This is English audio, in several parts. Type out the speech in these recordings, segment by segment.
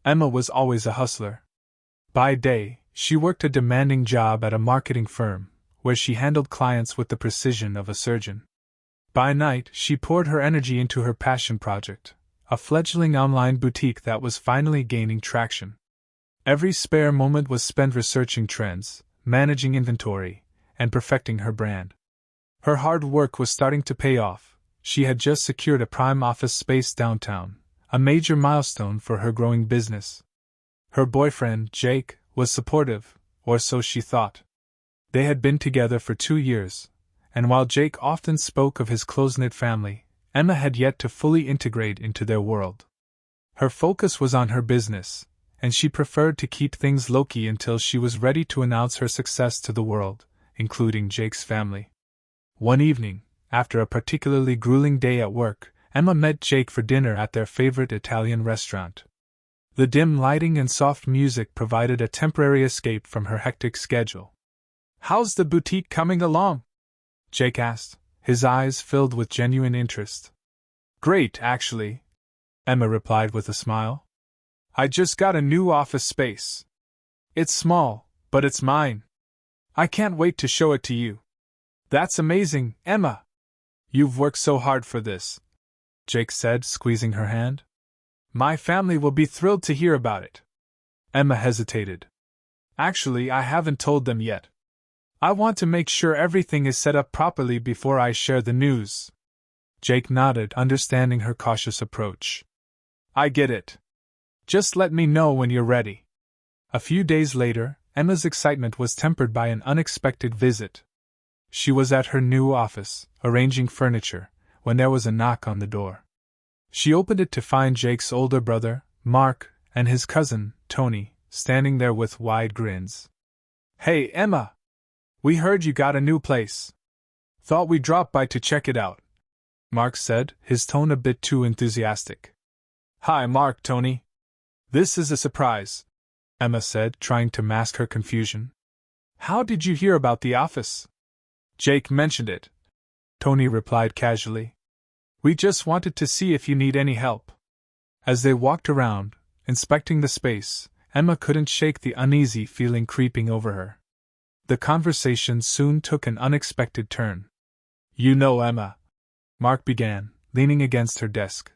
Emma was always a hustler. By day, she worked a demanding job at a marketing firm, where she handled clients with the precision of a surgeon. By night, she poured her energy into her passion project, a fledgling online boutique that was finally gaining traction. Every spare moment was spent researching trends, managing inventory, and perfecting her brand. Her hard work was starting to pay off. She had just secured a prime office space downtown, a major milestone for her growing business. Her boyfriend, Jake, was supportive, or so she thought. They had been together for 2 years, and while Jake often spoke of his close-knit family, Emma had yet to fully integrate into their world. Her focus was on her business, and she preferred to keep things low-key until she was ready to announce her success to the world, including Jake's family. One evening, after a particularly grueling day at work, Emma met Jake for dinner at their favorite Italian restaurant. The dim lighting and soft music provided a temporary escape from her hectic schedule. "How's the boutique coming along?" Jake asked, his eyes filled with genuine interest. "Great, actually," Emma replied with a smile. "I just got a new office space. It's small, but it's mine. I can't wait to show it to you." "That's amazing, Emma. You've worked so hard for this," Jake said, squeezing her hand. "My family will be thrilled to hear about it." Emma hesitated. "Actually, I haven't told them yet. I want to make sure everything is set up properly before I share the news." Jake nodded, understanding her cautious approach. "I get it. Just let me know when you're ready." A few days later, Emma's excitement was tempered by an unexpected visit. She was at her new office, arranging furniture, when there was a knock on the door. She opened it to find Jake's older brother, Mark, and his cousin, Tony, standing there with wide grins. "Hey, Emma! We heard you got a new place. Thought we'd drop by to check it out," Mark said, his tone a bit too enthusiastic. "Hi, Mark, Tony. This is a surprise," Emma said, trying to mask her confusion. "How did you hear about the office?" "Jake mentioned it," Tony replied casually. "We just wanted to see if you need any help." As they walked around, inspecting the space, Emma couldn't shake the uneasy feeling creeping over her. The conversation soon took an unexpected turn. "You know, Emma," Mark began, leaning against her desk.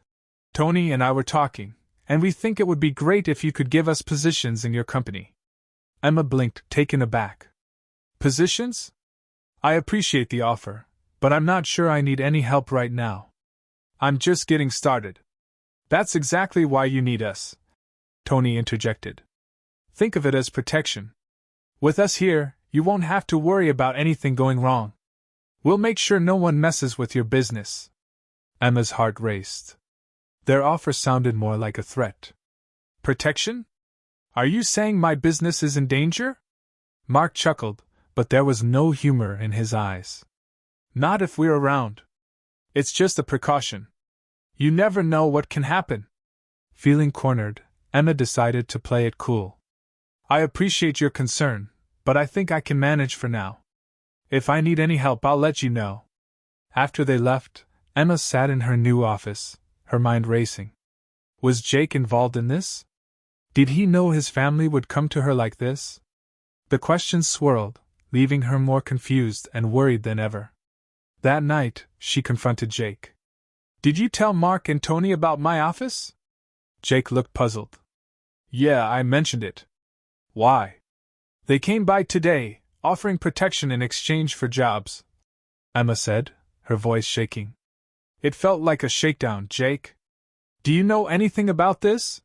"Tony and I were talking, and we think it would be great if you could give us positions in your company." Emma blinked, taken aback. "Positions? I appreciate the offer, but I'm not sure I need any help right now. I'm just getting started." "That's exactly why you need us," Tony interjected. "Think of it as protection. With us here, you won't have to worry about anything going wrong. We'll make sure no one messes with your business." Emma's heart raced. Their offer sounded more like a threat. "Protection? Are you saying my business is in danger?" Mark chuckled, but there was no humor in his eyes. "Not if we're around. It's just a precaution. You never know what can happen." Feeling cornered, Emma decided to play it cool. "I appreciate your concern, but I think I can manage for now. If I need any help, I'll let you know." After they left, Emma sat in her new office, her mind racing. Was Jake involved in this? Did he know his family would come to her like this? The questions swirled, leaving her more confused and worried than ever. That night, she confronted Jake. "Did you tell Mark and Tony about my office?" Jake looked puzzled. "Yeah, I mentioned it." "Why?" "They came by today, offering protection in exchange for jobs," Emma said, her voice shaking. "It felt like a shakedown, Jake. Do you know anything about this?"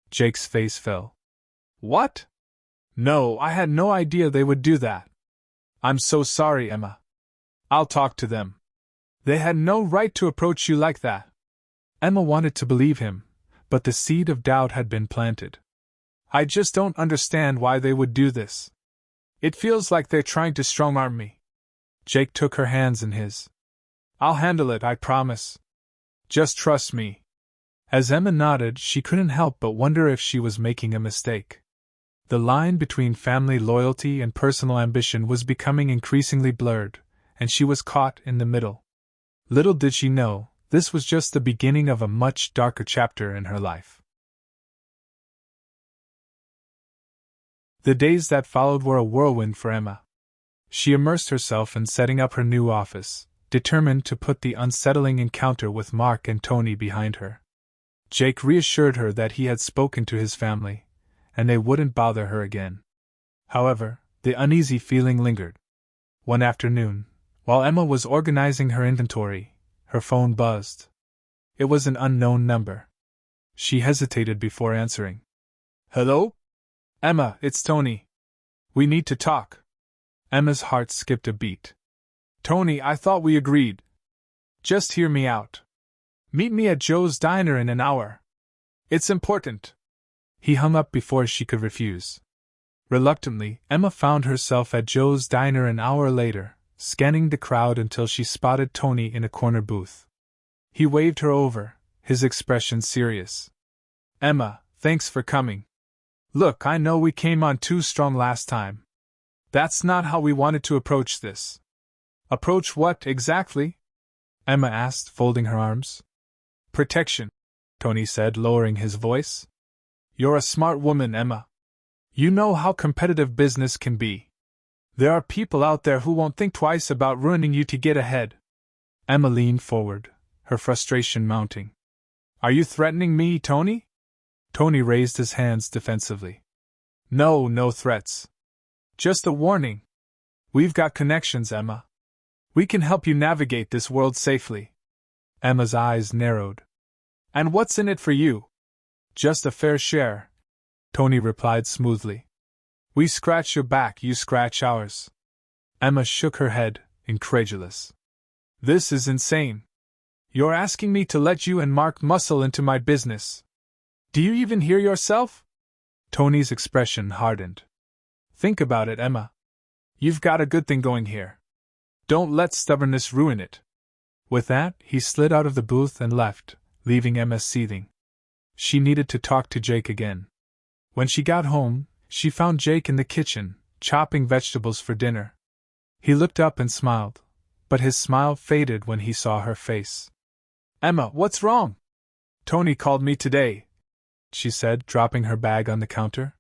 Jake's face fell. "What? No, I had no idea they would do that." "I'm so sorry, Emma. I'll talk to them. They had no right to approach you like that." Emma wanted to believe him, but the seed of doubt had been planted. "I just don't understand why they would do this. It feels like they're trying to strong-arm me." Jake took her hands in his. "I'll handle it, I promise. Just trust me." As Emma nodded, she couldn't help but wonder if she was making a mistake. The line between family loyalty and personal ambition was becoming increasingly blurred, and she was caught in the middle. Little did she know, this was just the beginning of a much darker chapter in her life. The days that followed were a whirlwind for Emma. She immersed herself in setting up her new office, determined to put the unsettling encounter with Mark and Tony behind her. Jake reassured her that he had spoken to his family, and they wouldn't bother her again. However, the uneasy feeling lingered. One afternoon, while Emma was organizing her inventory, her phone buzzed. It was an unknown number. She hesitated before answering. "Hello? Emma, it's Tony. We need to talk." Emma's heart skipped a beat. "Tony, I thought we agreed. Just hear me out. Meet me at Joe's diner in an hour. It's important." He hung up before she could refuse. Reluctantly, Emma found herself at Joe's diner an hour later, scanning the crowd until she spotted Tony in a corner booth. He waved her over, his expression serious. "Emma, thanks for coming. Look, I know we came on too strong last time. That's not how we wanted to approach this." "Approach what, exactly?" Emma asked, folding her arms. "Protection," Tony said, lowering his voice. "You're a smart woman, Emma. You know how competitive business can be. There are people out there who won't think twice about ruining you to get ahead." Emma leaned forward, her frustration mounting. "Are you threatening me, Tony?" Tony raised his hands defensively. No threats. Just a warning. We've got connections, Emma. We can help you navigate this world safely." Emma's eyes narrowed. "And what's in it for you?" "Just a fair share," Tony replied smoothly. "We scratch your back, you scratch ours." Emma shook her head, incredulous. "This is insane. You're asking me to let you and Mark muscle into my business. Do you even hear yourself?" Tony's expression hardened. "Think about it, Emma. You've got a good thing going here. Don't let stubbornness ruin it." With that, he slid out of the booth and left, leaving Emma seething. She needed to talk to Jake again. When she got home, she found Jake in the kitchen, chopping vegetables for dinner. He looked up and smiled, but his smile faded when he saw her face. "Emma, what's wrong?" "Tony called me today," she said, dropping her bag on the counter.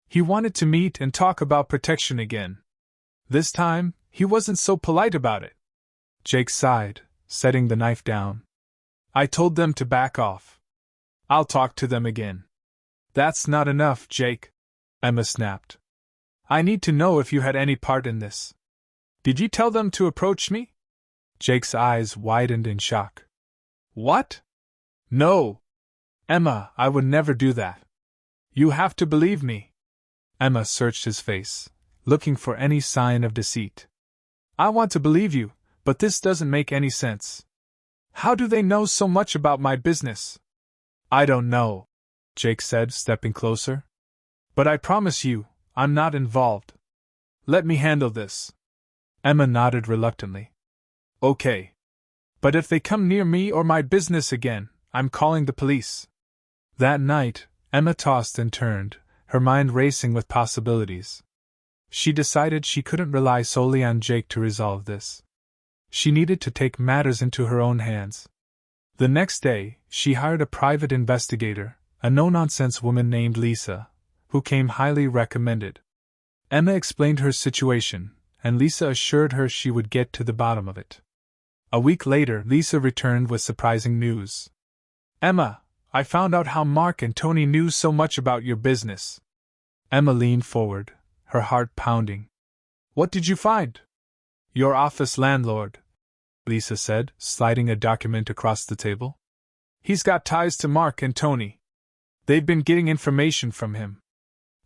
"He wanted to meet and talk about protection again. This time, he wasn't so polite about it." Jake sighed, setting the knife down. "I told them to back off. I'll talk to them again." "That's not enough, Jake," Emma snapped. "I need to know if you had any part in this. Did you tell them to approach me?" Jake's eyes widened in shock. "What? No. Emma, I would never do that. You have to believe me." Emma searched his face, looking for any sign of deceit. "I want to believe you, but this doesn't make any sense. How do they know so much about my business?" "I don't know," Jake said, stepping closer. "But I promise you, I'm not involved. Let me handle this." Emma nodded reluctantly. "Okay. But if they come near me or my business again, I'm calling the police." That night, Emma tossed and turned, her mind racing with possibilities. She decided she couldn't rely solely on Jake to resolve this. She needed to take matters into her own hands. The next day, she hired a private investigator, a no-nonsense woman named Lisa, who came highly recommended. Emma explained her situation, and Lisa assured her she would get to the bottom of it. A week later, Lisa returned with surprising news. "Emma, I found out how Mark and Tony knew so much about your business." Emma leaned forward, her heart pounding. "What did you find?" "Your office landlord," Lisa said, sliding a document across the table. "He's got ties to Mark and Tony. They've been getting information from him."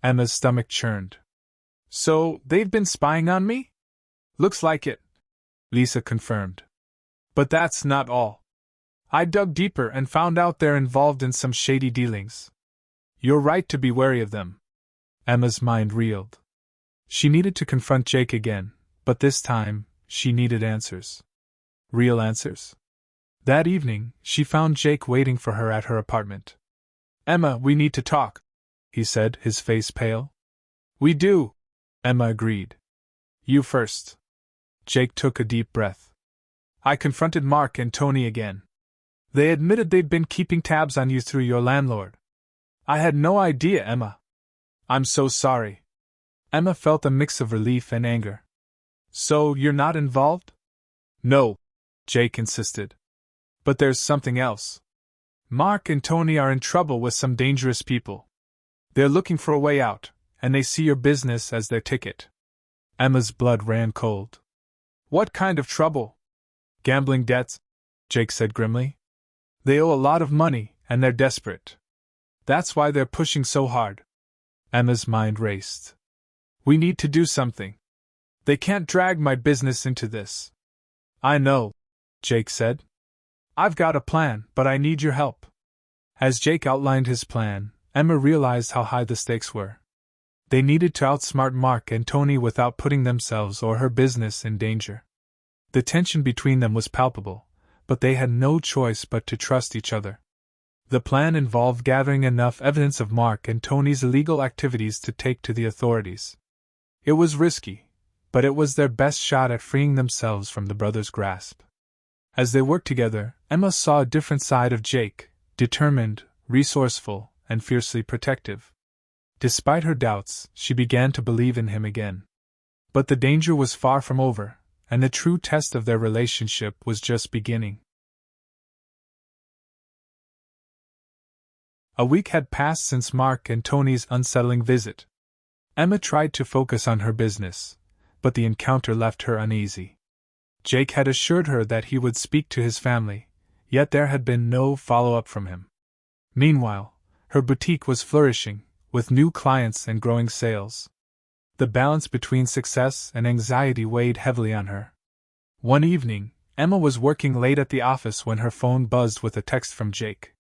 Emma's stomach churned. "So, they've been spying on me?" "Looks like it," Lisa confirmed. "But that's not all. I dug deeper and found out they're involved in some shady dealings. You're right to be wary of them." Emma's mind reeled. She needed to confront Jake again, but this time, she needed answers. Real answers. That evening, she found Jake waiting for her at her apartment. "Emma, we need to talk," he said, his face pale. "We do," Emma agreed. "You first." Jake took a deep breath. "I confronted Mark and Tony again. They admitted they'd been keeping tabs on you through your landlord. I had no idea, Emma. I'm so sorry." Emma felt a mix of relief and anger. So, you're not involved? No, Jake insisted. But there's something else. Mark and Tony are in trouble with some dangerous people. They're looking for a way out, and they see your business as their ticket. Emma's blood ran cold. What kind of trouble? Gambling debts, Jake said grimly. They owe a lot of money, and they're desperate. That's why they're pushing so hard. Emma's mind raced. We need to do something. They can't drag my business into this. I know, Jake said. I've got a plan, but I need your help. As Jake outlined his plan, Emma realized how high the stakes were. They needed to outsmart Mark and Tony without putting themselves or her business in danger. The tension between them was palpable, but they had no choice but to trust each other. The plan involved gathering enough evidence of Mark and Tony's illegal activities to take to the authorities. It was risky, but it was their best shot at freeing themselves from the brothers' grasp. As they worked together, Emma saw a different side of Jake, determined, resourceful, and fiercely protective. Despite her doubts, she began to believe in him again. But the danger was far from over, and the true test of their relationship was just beginning. A week had passed since Mark and Tony's unsettling visit. Emma tried to focus on her business, but the encounter left her uneasy. Jake had assured her that he would speak to his family, yet there had been no follow-up from him. Meanwhile, her boutique was flourishing, with new clients and growing sales. The balance between success and anxiety weighed heavily on her. One evening, Emma was working late at the office when her phone buzzed with a text from Jake.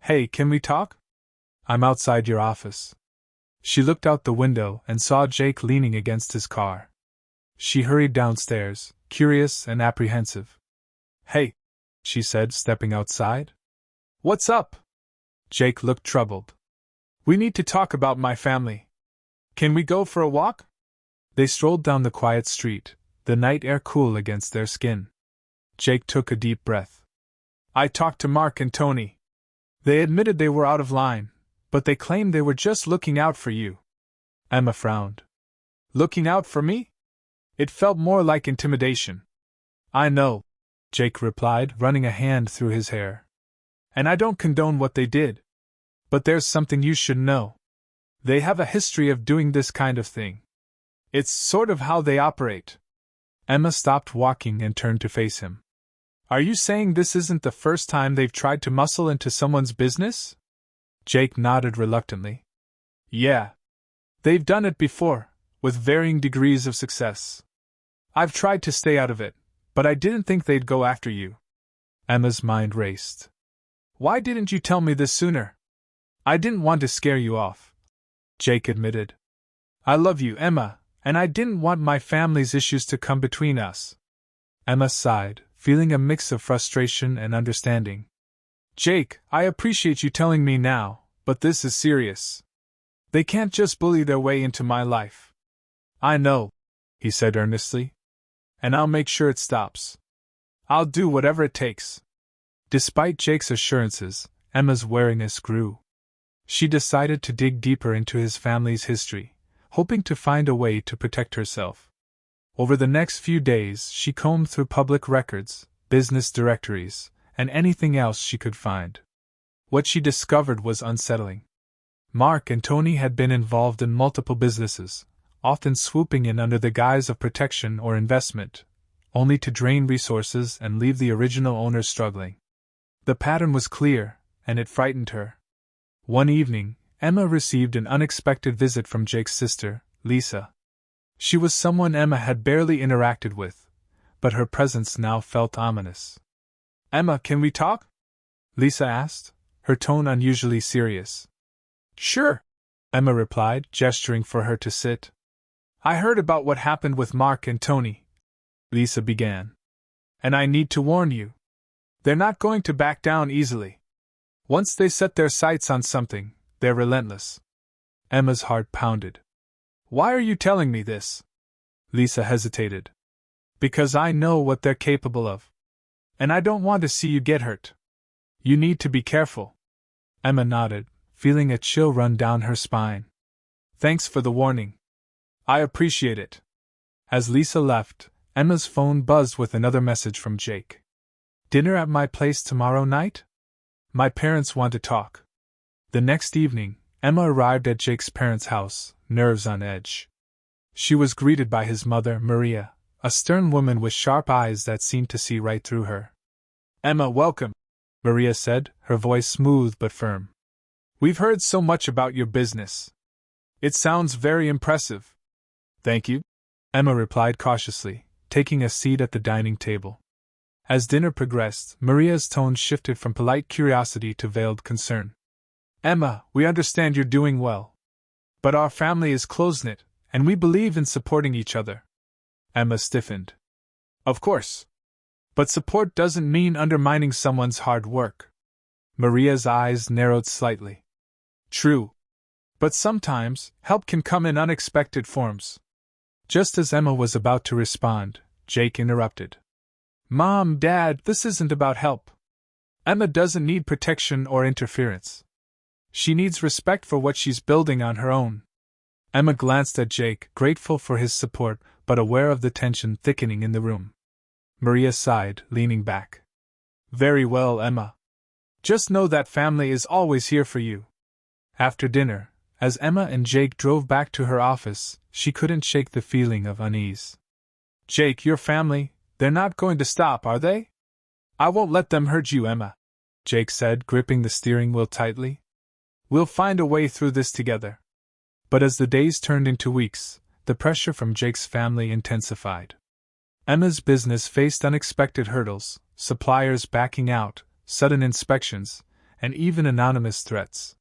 Hey, can we talk? I'm outside your office. She looked out the window and saw Jake leaning against his car. She hurried downstairs, curious and apprehensive. Hey, she said, stepping outside. What's up? Jake looked troubled. We need to talk about my family. Can we go for a walk? They strolled down the quiet street, the night air cool against their skin. Jake took a deep breath. I talked to Mark and Tony. They admitted they were out of line, but they claimed they were just looking out for you. Emma frowned. Looking out for me? It felt more like intimidation. I know, Jake replied, running a hand through his hair. And I don't condone what they did. But there's something you should know. They have a history of doing this kind of thing. It's sort of how they operate. Emma stopped walking and turned to face him. Are you saying this isn't the first time they've tried to muscle into someone's business? Jake nodded reluctantly. Yeah. They've done it before, with varying degrees of success. I've tried to stay out of it, but I didn't think they'd go after you. Emma's mind raced. Why didn't you tell me this sooner? I didn't want to scare you off, Jake admitted. I love you, Emma, and I didn't want my family's issues to come between us. Emma sighed, feeling a mix of frustration and understanding. Jake, I appreciate you telling me now, but this is serious. They can't just bully their way into my life. I know, he said earnestly. And I'll make sure it stops. I'll do whatever it takes. Despite Jake's assurances, Emma's wariness grew. She decided to dig deeper into his family's history, hoping to find a way to protect herself. Over the next few days, she combed through public records, business directories, and anything else she could find. What she discovered was unsettling. Mark and Tony had been involved in multiple businesses, often swooping in under the guise of protection or investment, only to drain resources and leave the original owners struggling. The pattern was clear, and it frightened her. One evening, Emma received an unexpected visit from Jake's sister, Lisa. She was someone Emma had barely interacted with, but her presence now felt ominous. Emma, can we talk? Lisa asked, her tone unusually serious. Sure, Emma replied, gesturing for her to sit. I heard about what happened with Mark and Tony, Lisa began. And I need to warn you. They're not going to back down easily. Once they set their sights on something, they're relentless. Emma's heart pounded. Why are you telling me this? Lisa hesitated. Because I know what they're capable of. And I don't want to see you get hurt. You need to be careful. Emma nodded, feeling a chill run down her spine. Thanks for the warning. I appreciate it. As Lisa left, Emma's phone buzzed with another message from Jake. Dinner at my place tomorrow night? My parents want to talk. The next evening, Emma arrived at Jake's parents' house, nerves on edge. She was greeted by his mother, Maria, a stern woman with sharp eyes that seemed to see right through her. Emma, welcome, Maria said, her voice smooth but firm. We've heard so much about your business. It sounds very impressive. Thank you, Emma replied cautiously, taking a seat at the dining table. As dinner progressed, Maria's tone shifted from polite curiosity to veiled concern. Emma, we understand you're doing well. But our family is close-knit, and we believe in supporting each other. Emma stiffened. Of course. But support doesn't mean undermining someone's hard work. Maria's eyes narrowed slightly. True. But sometimes, help can come in unexpected forms. Just as Emma was about to respond, Jake interrupted. Mom, Dad, this isn't about help. Emma doesn't need protection or interference. She needs respect for what she's building on her own. Emma glanced at Jake, grateful for his support, but aware of the tension thickening in the room. Maria sighed, leaning back. Very well, Emma. Just know that family is always here for you. After dinner, as Emma and Jake drove back to her office, she couldn't shake the feeling of unease. Jake, your family, they're not going to stop, are they? I won't let them hurt you, Emma, Jake said, gripping the steering wheel tightly. We'll find a way through this together. But as the days turned into weeks, the pressure from Jake's family intensified. Emma's business faced unexpected hurdles, suppliers backing out, sudden inspections, and even anonymous threats.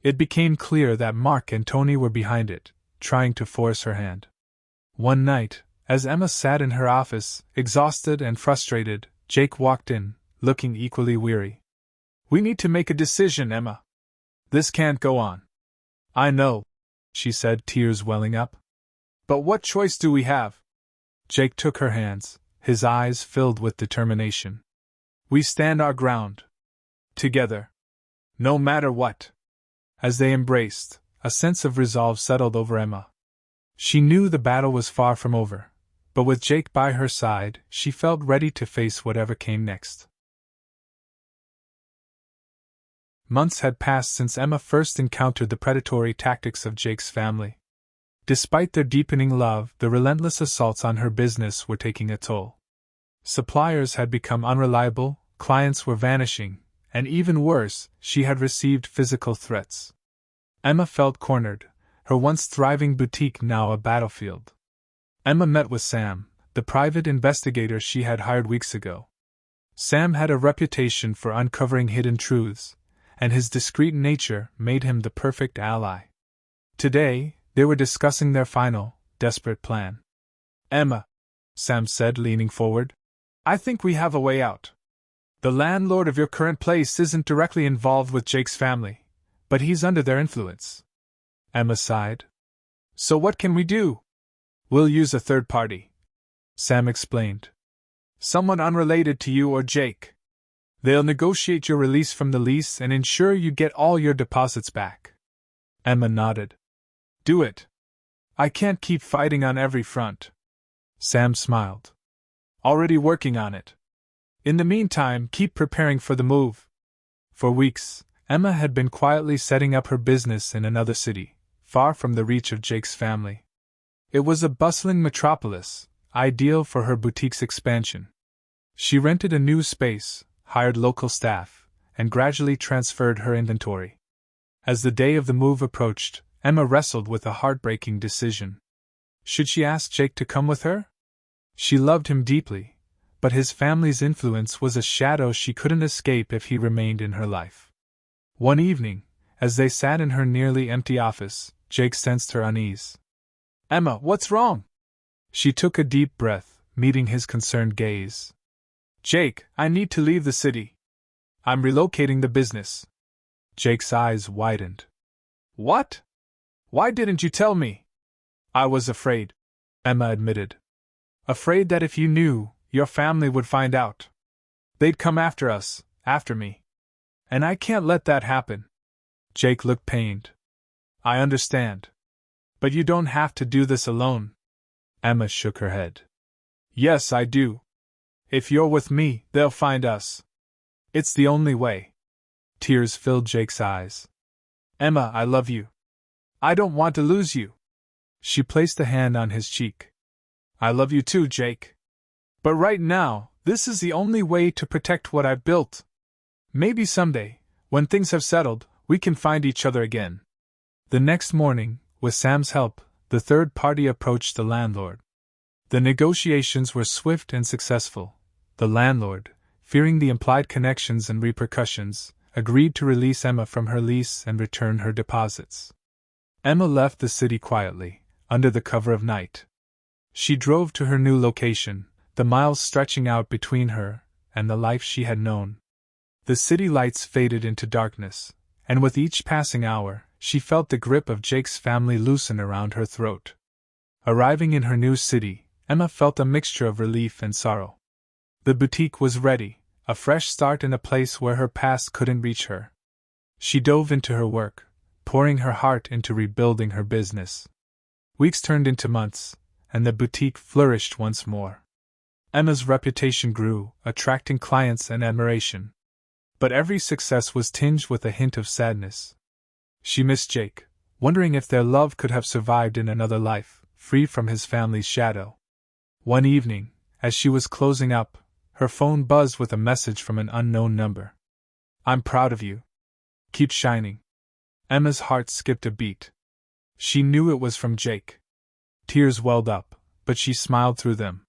It became clear that Mark and Tony were behind it, trying to force her hand. One night, as Emma sat in her office, exhausted and frustrated, Jake walked in, looking equally weary. We need to make a decision, Emma. This can't go on. I know, she said, tears welling up. But what choice do we have? Jake took her hands, his eyes filled with determination. We stand our ground. Together. No matter what. As they embraced, a sense of resolve settled over Emma. She knew the battle was far from over, but with Jake by her side, she felt ready to face whatever came next. Months had passed since Emma first encountered the predatory tactics of Jake's family. Despite their deepening love, the relentless assaults on her business were taking a toll. Suppliers had become unreliable, clients were vanishing, and even worse, she had received physical threats. Emma felt cornered, her once thriving boutique now a battlefield. Emma met with Sam, the private investigator she had hired weeks ago. Sam had a reputation for uncovering hidden truths, and his discreet nature made him the perfect ally. Today, they were discussing their final, desperate plan. Emma, Sam said, leaning forward, I think we have a way out. The landlord of your current place isn't directly involved with Jake's family, but he's under their influence. Emma sighed. So what can we do? We'll use a third party, Sam explained. Someone unrelated to you or Jake. They'll negotiate your release from the lease and ensure you get all your deposits back. Emma nodded. Do it. I can't keep fighting on every front. Sam smiled. Already working on it. In the meantime, keep preparing for the move. For weeks, Emma had been quietly setting up her business in another city, far from the reach of Jake's family. It was a bustling metropolis, ideal for her boutique's expansion. She rented a new space, hired local staff, and gradually transferred her inventory. As the day of the move approached, Emma wrestled with a heartbreaking decision. Should she ask Jake to come with her? She loved him deeply, but his family's influence was a shadow she couldn't escape if he remained in her life. One evening, as they sat in her nearly empty office, Jake sensed her unease. Emma, what's wrong? She took a deep breath, meeting his concerned gaze. Jake, I need to leave the city. I'm relocating the business. Jake's eyes widened. What? Why didn't you tell me? I was afraid, Emma admitted. Afraid that if you knew, your family would find out. They'd come after us, after me. And I can't let that happen. Jake looked pained. I understand. But you don't have to do this alone. Emma shook her head. Yes, I do. If you're with me, they'll find us. It's the only way. Tears filled Jake's eyes. Emma, I love you. I don't want to lose you. She placed a hand on his cheek. I love you too, Jake. But right now, this is the only way to protect what I've built. Maybe someday, when things have settled, we can find each other again. The next morning, with Sam's help, the third party approached the landlord. The negotiations were swift and successful. The landlord, fearing the implied connections and repercussions, agreed to release Emma from her lease and return her deposits. Emma left the city quietly, under the cover of night. She drove to her new location, the miles stretching out between her and the life she had known. The city lights faded into darkness, and with each passing hour, she felt the grip of Jake's family loosen around her throat. Arriving in her new city, Emma felt a mixture of relief and sorrow. The boutique was ready, a fresh start in a place where her past couldn't reach her. She dove into her work, pouring her heart into rebuilding her business. Weeks turned into months, and the boutique flourished once more. Emma's reputation grew, attracting clients and admiration. But every success was tinged with a hint of sadness. She missed Jake, wondering if their love could have survived in another life, free from his family's shadow. One evening, as she was closing up, her phone buzzed with a message from an unknown number. I'm proud of you. Keep shining. Emma's heart skipped a beat. She knew it was from Jake. Tears welled up, but she smiled through them.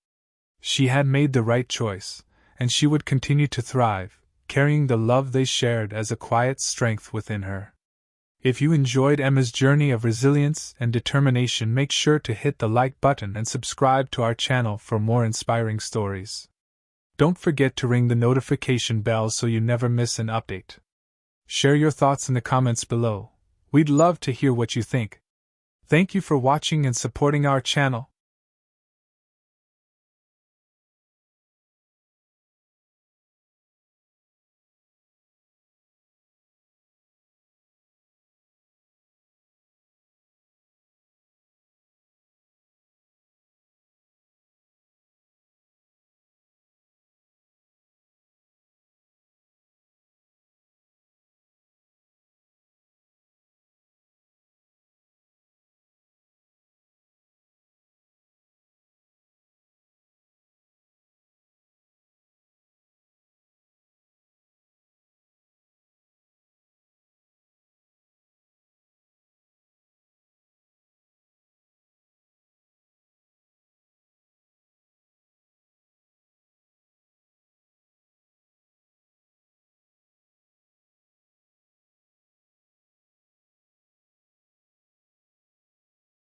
She had made the right choice, and she would continue to thrive, carrying the love they shared as a quiet strength within her. If you enjoyed Emma's journey of resilience and determination, make sure to hit the like button and subscribe to our channel for more inspiring stories. Don't forget to ring the notification bell so you never miss an update. Share your thoughts in the comments below. We'd love to hear what you think. Thank you for watching and supporting our channel.